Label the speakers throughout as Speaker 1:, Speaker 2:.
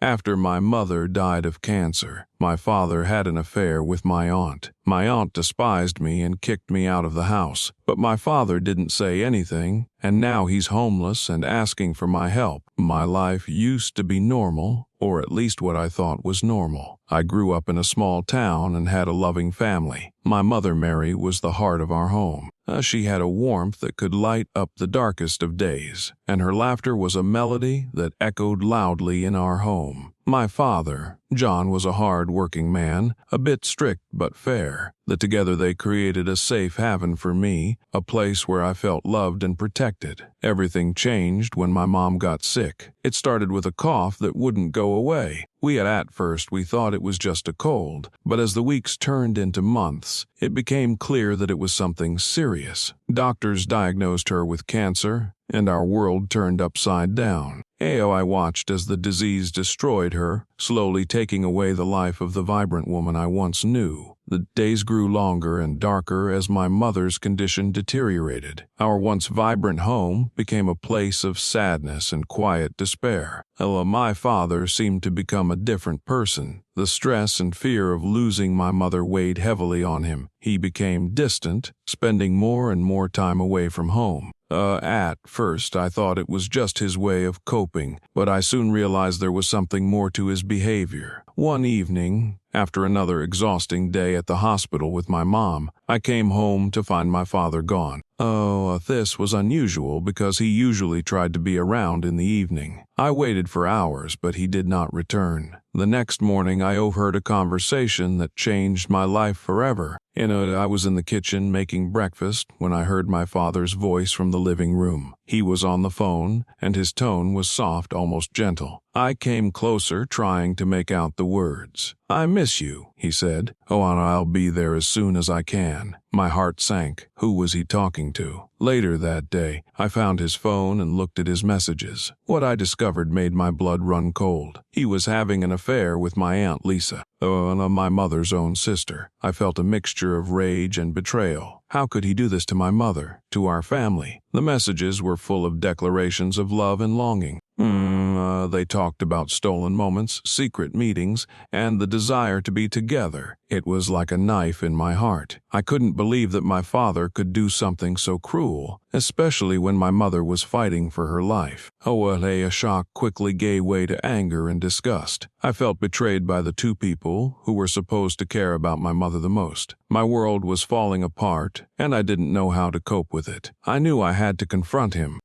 Speaker 1: After my mother died of cancer, my father had an affair with my aunt. My aunt despised me and kicked me out of the house, but my father didn't say anything, and now he's homeless and asking for my help. My life used to be normal, or at least what I thought was normal. I grew up in a small town and had a loving family. My mother, Mary, was the heart of our home. She had a warmth that could light up the darkest of days, and her laughter was a melody that echoed loudly in our home. My father, John, was a hard-working man, a bit strict but fair. Together they created a safe haven for me, a place where I felt loved and protected. Everything changed when my mom got sick. It started with a cough that wouldn't go away. At first we thought it was just a cold, but as the weeks turned into months, it became clear that it was something serious. Doctors diagnosed her with cancer, and our world turned upside down. I watched as the disease destroyed her, slowly taking away the life of the vibrant woman I once knew. The days grew longer and darker as my mother's condition deteriorated. Our once vibrant home became a place of sadness and quiet despair. My father seemed to become a different person. The stress and fear of losing my mother weighed heavily on him. He became distant, spending more and more time away from home. At first, I thought it was just his way of coping, but I soon realized there was something more to his behavior. One evening, after another exhausting day at the hospital with my mom, I came home to find my father gone. This was unusual because he usually tried to be around in the evening. I waited for hours, but he did not return. The next morning, I overheard a conversation that changed my life forever. I was in the kitchen making breakfast when I heard my father's voice from the living room. He was on the phone, and his tone was soft, almost gentle. I came closer, trying to make out the words. "I miss you," he said. And I'll be there as soon as I can." My heart sank. Who was he talking to? Later that day, I found his phone and looked at his messages. What I discovered made my blood run cold. He was having an affair with my Aunt Lisa, my mother's own sister. I felt a mixture of rage and betrayal. How could he do this to my mother, to our family? The messages were full of declarations of love and longing. They talked about stolen moments, secret meetings, and the desire to be together. It was like a knife in my heart. I couldn't believe that my father could do something so cruel, especially when my mother was fighting for her life. A shock quickly gave way to anger and disgust. I felt betrayed by the two people who were supposed to care about my mother the most. My world was falling apart, and I didn't know how to cope with it. I knew I had to confront him.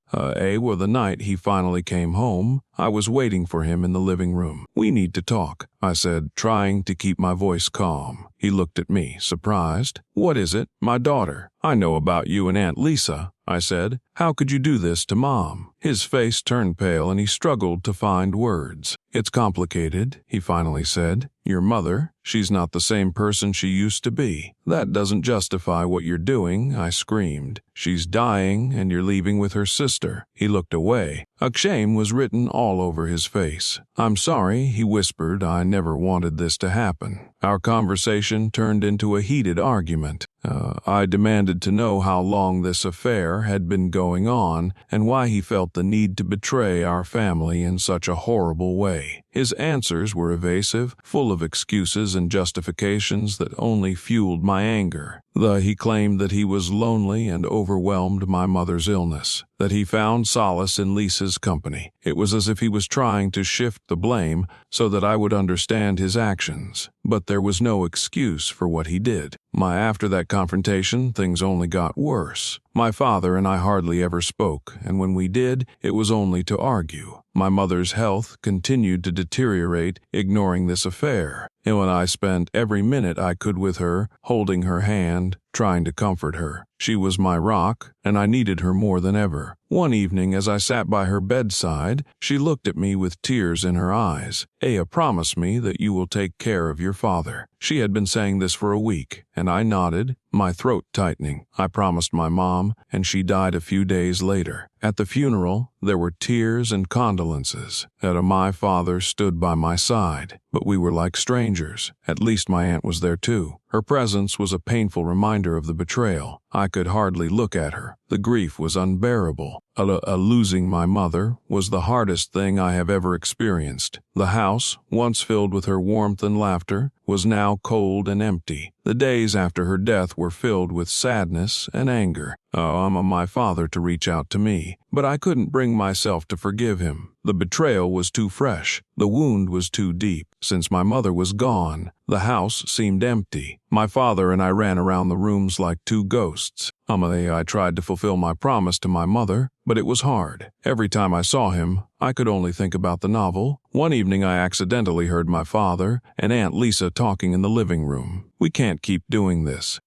Speaker 1: The night he finally came home, I was waiting for him in the living room. "We need to talk," I said, trying to keep my voice calm. He looked at me, surprised. "What is it?" "My daughter. I know about you and Aunt Lisa," I said. "How could you do this to Mom?" His face turned pale and he struggled to find words. "It's complicated," he finally said. "Your mother, she's not the same person she used to be." "That doesn't justify what you're doing," I screamed. "She's dying and you're leaving with her sister." He looked away. Shame was written all over his face. "I'm sorry," he whispered. "I never wanted this to happen." Our conversation turned into a heated argument. I demanded to know how long this affair had been going on and why he felt the need to betray our family in such a horrible way. His answers were evasive, full of excuses and justifications that only fueled my anger. He claimed that he was lonely and overwhelmed by my mother's illness, that he found solace in Lisa's company. It was as if he was trying to shift the blame so that I would understand his actions. But there was no excuse for what he did. After that confrontation, things only got worse. My father and I hardly ever spoke, and when we did, it was only to argue. My mother's health continued to deteriorate, ignoring this affair. When I spent every minute I could with her, holding her hand, trying to comfort her. She was my rock, and I needed her more than ever. One evening, as I sat by her bedside, she looked at me with tears in her eyes. "Aya, promise me that you will take care of your father," She had been saying this for a week, and I nodded, my throat tightening. I promised my mom, and she died a few days later. At the funeral, there were tears and condolences. My father stood by my side, but we were like strangers. At least my aunt was there too. Her presence was a painful reminder of the betrayal. I could hardly look at her. The grief was unbearable. Losing my mother was the hardest thing I have ever experienced. The house, once filled with her warmth and laughter, was now cold and empty. The days after her death were filled with sadness and anger. My father to reach out to me, but I couldn't bring myself to forgive him. The betrayal was too fresh. The wound was too deep. Since my mother was gone, the house seemed empty. My father and I ran around the rooms like two ghosts. I tried to fulfill my promise to my mother, but it was hard. Every time I saw him, I could only think about the novel. One evening I accidentally heard my father and Aunt Lisa talking in the living room. "We can't keep doing this."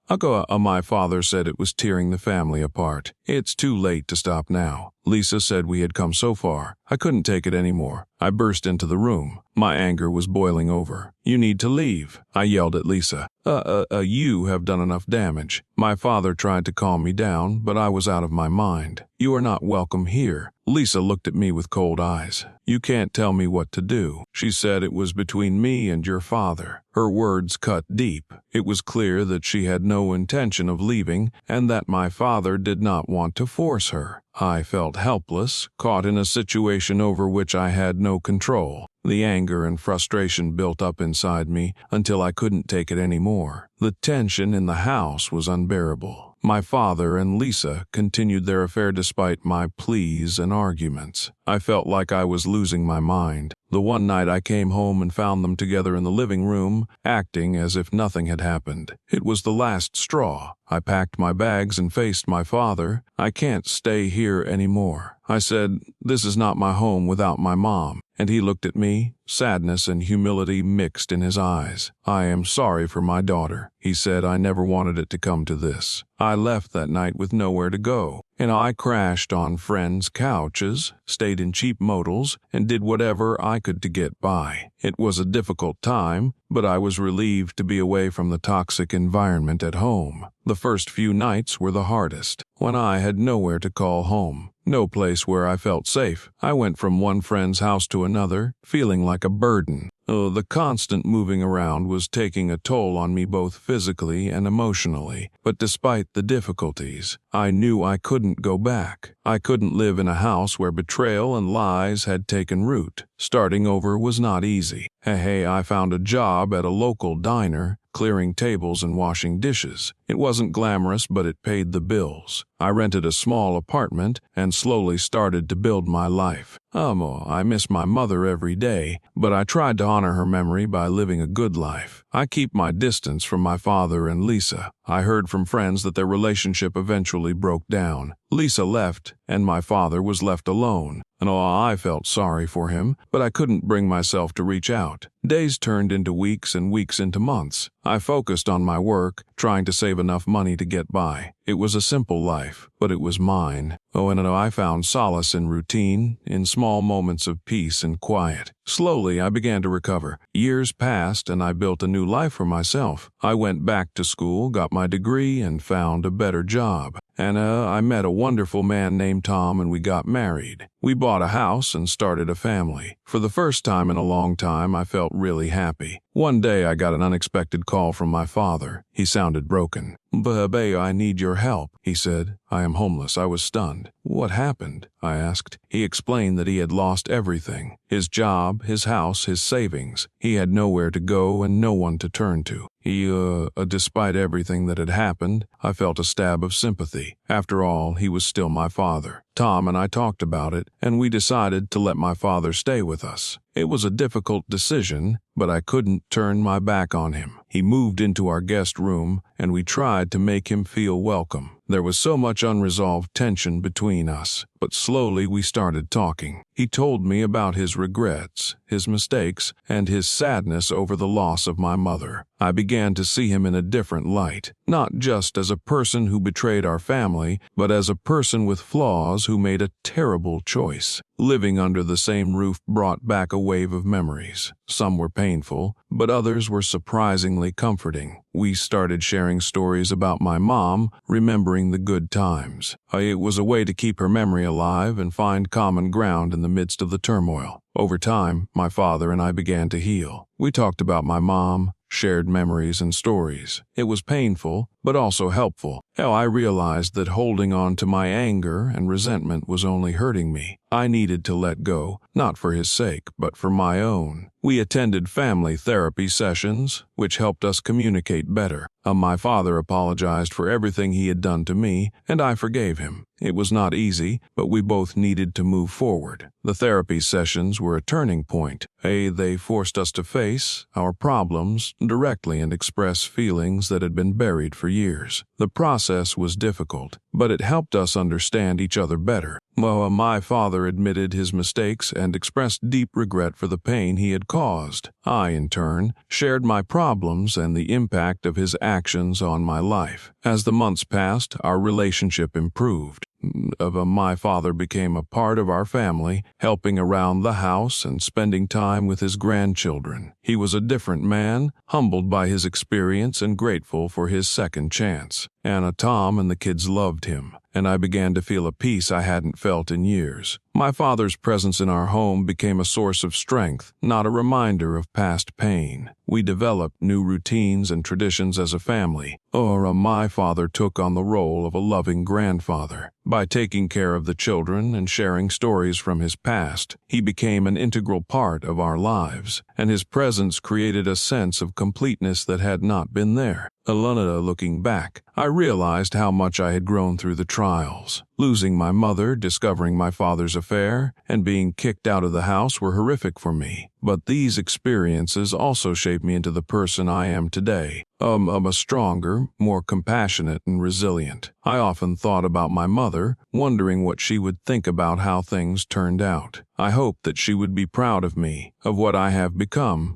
Speaker 1: My father said it was tearing the family apart. "It's too late to stop now." Lisa said we had come so far. I couldn't take it anymore. I burst into the room. My anger was boiling over. "You need to leave," I yelled at Lisa. You have done enough damage." My father tried to calm me down, but I was out of my mind. "You are not welcome here." Lisa looked at me with cold eyes. "You can't tell me what to do." She said it was between me and your father. Her words cut deep. It was clear that she had no intention of leaving and that my father did not want to force her. I felt helpless, caught in a situation over which I had no control. The anger and frustration built up inside me until I couldn't take it anymore. The tension in the house was unbearable. My father and Lisa continued their affair despite my pleas and arguments. I felt like I was losing my mind. The one night I came home and found them together in the living room, acting as if nothing had happened. It was the last straw. I packed my bags and faced my father. "I can't stay here anymore." I said, "This is not my home without my mom." And he looked at me, sadness and humility mixed in his eyes. "I am sorry for my daughter," he said. "I never wanted it to come to this." I left that night with nowhere to go, and I crashed on friends' couches, stayed in cheap motels, and did whatever I could to get by. It was a difficult time, but I was relieved to be away from the toxic environment at home. The first few nights were the hardest, when I had nowhere to call home. No place where I felt safe. I went from one friend's house to another, feeling like a burden. The constant moving around was taking a toll on me both physically and emotionally. But despite the difficulties, I knew I couldn't go back. I couldn't live in a house where betrayal and lies had taken root. Starting over was not easy. I found a job at a local diner, clearing tables and washing dishes. It wasn't glamorous, but it paid the bills. I rented a small apartment and slowly started to build my life. I miss my mother every day, but I tried to honor her memory by living a good life. I keep my distance from my father and Lisa. I heard from friends that their relationship eventually broke down. Lisa left, and my father was left alone. I felt sorry for him, but I couldn't bring myself to reach out. Days turned into weeks and weeks into months. I focused on my work, trying to save enough money to get by. It was a simple life, but it was mine. I found solace in routine, in small moments of peace and quiet. Slowly, I began to recover. Years passed, and I built a new life for myself. I went back to school, got my degree, and found a better job. I met a wonderful man named Tom, and we got married. We bought a house and started a family. For the first time in a long time, I felt really happy. One day, I got an unexpected call from my father. He sounded broken. "Babe, I need your help," he said. "I am homeless." I was stunned. "What happened?" I asked. He explained that he had lost everything. His job, his house, his savings. He had nowhere to go and no one to turn to. Despite everything that had happened, I felt a stab of sympathy. After all, he was still my father. Tom and I talked about it, and we decided to let my father stay with us. It was a difficult decision, but I couldn't turn my back on him. He moved into our guest room, and we tried to make him feel welcome. There was so much unresolved tension between us, but slowly we started talking. He told me about his regrets, his mistakes, and his sadness over the loss of my mother. I began to see him in a different light, not just as a person who betrayed our family, but as a person with flaws in-laws who made a terrible choice. Living under the same roof brought back a wave of memories. Some were painful, but others were surprisingly comforting. We started sharing stories about my mom, remembering the good times. It was a way to keep her memory alive and find common ground in the midst of the turmoil. Over time, my father and I began to heal. We talked about my mom, shared memories and stories. It was painful, but also helpful. I realized that holding on to my anger and resentment was only hurting me. I needed to let go, not for his sake, but for my own. We attended family therapy sessions, which helped us communicate better. My father apologized for everything he had done to me, and I forgave him. It was not easy, but we both needed to move forward. The therapy sessions were a turning point. They forced us to face our problems directly and express feelings that had been buried for years. The process was difficult, but it helped us understand each other better. My father admitted his mistakes and expressed deep regret for the pain he had caused. I, in turn, shared my problems and the impact of his actions on my life. As the months passed, our relationship improved. My father became a part of our family, helping around the house and spending time with his grandchildren. He was a different man, humbled by his experience and grateful for his second chance. Anna, Tom, and the kids loved him, and I began to feel a peace I hadn't felt in years. My father's presence in our home became a source of strength, not a reminder of past pain. We developed new routines and traditions as a family. My father took on the role of a loving grandfather. By taking care of the children and sharing stories from his past, he became an integral part of our lives, and his presence created a sense of completeness that had not been there. Looking back, I realized how much I had grown through the trials. Losing my mother, discovering my father's affair, and being kicked out of the house were horrific for me. But these experiences also shaped me into the person I am today. A stronger, more compassionate and resilient. I often thought about my mother, wondering what she would think about how things turned out. I hoped that she would be proud of me, of what I have become,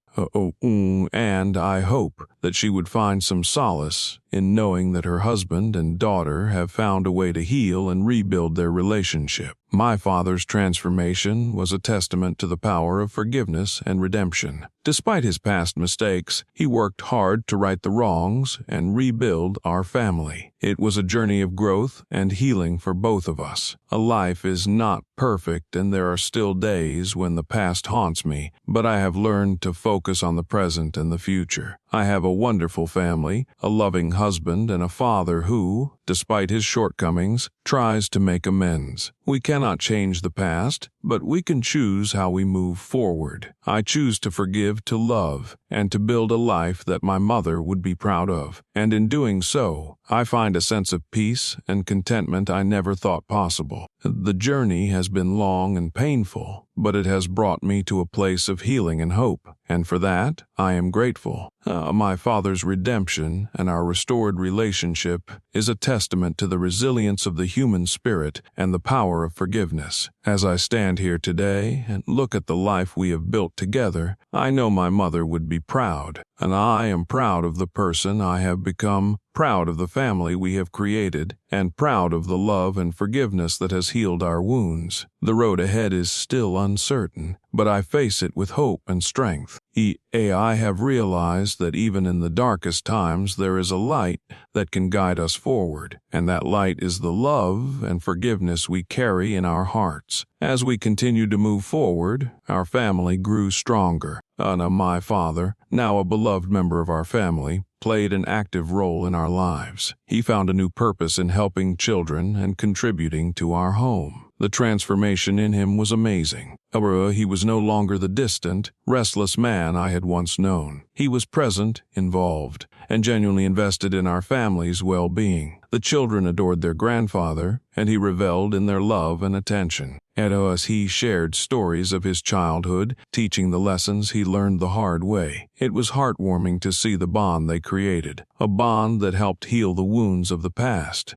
Speaker 1: and I hope that she would find some solace in knowing that her husband and daughter have found a way to heal and rebuild their relationship. My father's transformation was a testament to the power of forgiveness and redemption. Despite his past mistakes, he worked hard to right the wrongs and rebuild our family. It was a journey of growth and healing for both of us. A life is not perfect, and there are still days when the past haunts me, but I have learned to focus on the present and the future. I have a wonderful family, a loving husband, and a father who, despite his shortcomings, tries to make amends. We cannot change the past, but we can choose how we move forward. I choose to forgive, to love, and to build a life that my mother would be proud of. And in doing so, I find a sense of peace and contentment I never thought possible. The journey has been long and painful, but it has brought me to a place of healing and hope, and for that, I am grateful. My father's redemption and our restored relationship is a testament to the resilience of the human spirit and the power of forgiveness. As I stand here today and look at the life we have built together, I know my mother would be proud, and I am proud of the person I have become, proud of the family we have created, and proud of the love and forgiveness that has healed our wounds. The road ahead is still uncertain, but I face it with hope and strength. I have realized that even in the darkest times there is a light that can guide us forward, and that light is the love and forgiveness we carry in our hearts. As we continue to move forward, our family grew stronger. My father, now a beloved member of our family, played an active role in our lives. He found a new purpose in helping children and contributing to our home. The transformation in him was amazing. He was no longer the distant, restless man I had once known. He was present, involved, and genuinely invested in our family's well-being. The children adored their grandfather, and he reveled in their love and attention. As he shared stories of his childhood, teaching the lessons he learned the hard way. It was heartwarming to see the bond they created, a bond that helped heal the wounds of the past.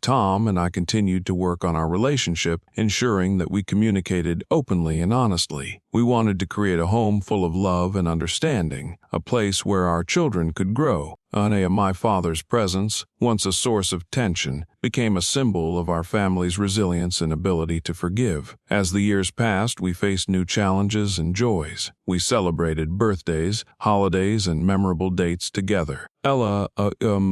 Speaker 1: Tom and I continued to work on our relationship, ensuring that we communicated openly and honestly. We wanted to create a home full of love and understanding, a place where our children could grow, My father's presence, once a source of tension, became a symbol of our family's resilience and ability to forgive. As the years passed, we faced new challenges and joys. We celebrated birthdays, holidays, and memorable dates together.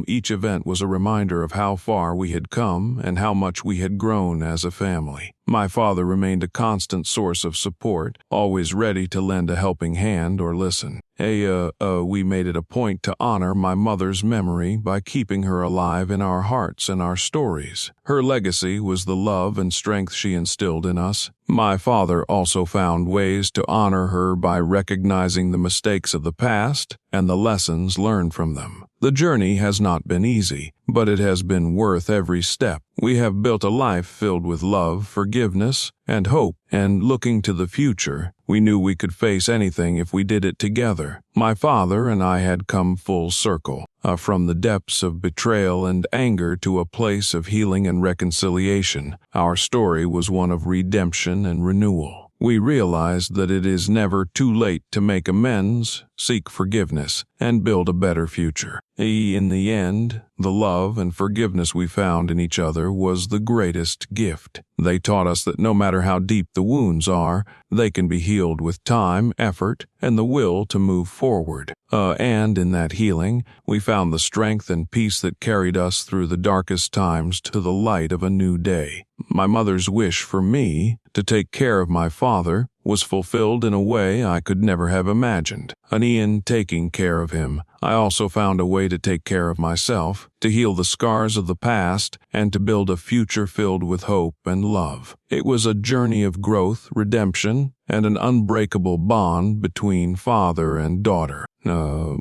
Speaker 1: Each event was a reminder of how far we had come and how much we had grown as a family. My father remained a constant source of support, always ready to lend a helping hand or listen. We made it a point to honor my mother's memory by keeping her alive in our hearts and our stories. Her legacy was the love and strength she instilled in us. My father also found ways to honor her by recognizing the mistakes of the past and the lessons learned from them. The journey has not been easy, but it has been worth every step. We have built a life filled with love, forgiveness, and hope, and looking to the future, we knew we could face anything if we did it together. My father and I had come full circle, from the depths of betrayal and anger to a place of healing and reconciliation. Our story was one of redemption and renewal. We realized that it is never too late to make amends, seek forgiveness, and build a better future. In the end, the love and forgiveness we found in each other was the greatest gift. They taught us that no matter how deep the wounds are, they can be healed with time, effort, and the will to move forward. And in that healing, we found the strength and peace that carried us through the darkest times to the light of a new day. My mother's wish for me to take care of my father was fulfilled in a way I could never have imagined. And in taking care of him, I also found a way to take care of myself, to heal the scars of the past, and to build a future filled with hope and love. It was a journey of growth, redemption, and an unbreakable bond between father and daughter.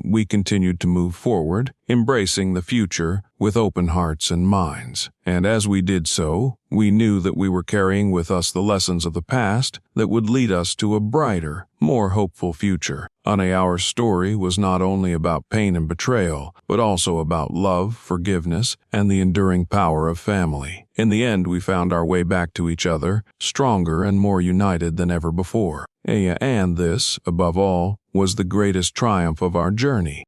Speaker 1: We continued to move forward, embracing the future with open hearts and minds. And as we did so, we knew that we were carrying with us the lessons of the past that would lead us to a brighter, more hopeful future. Our story was not only about pain and betrayal, but also about love, forgiveness, and the enduring power of family. In the end, we found our way back to each other, stronger and more united than ever before. And this, above all, was the greatest triumph of our journey.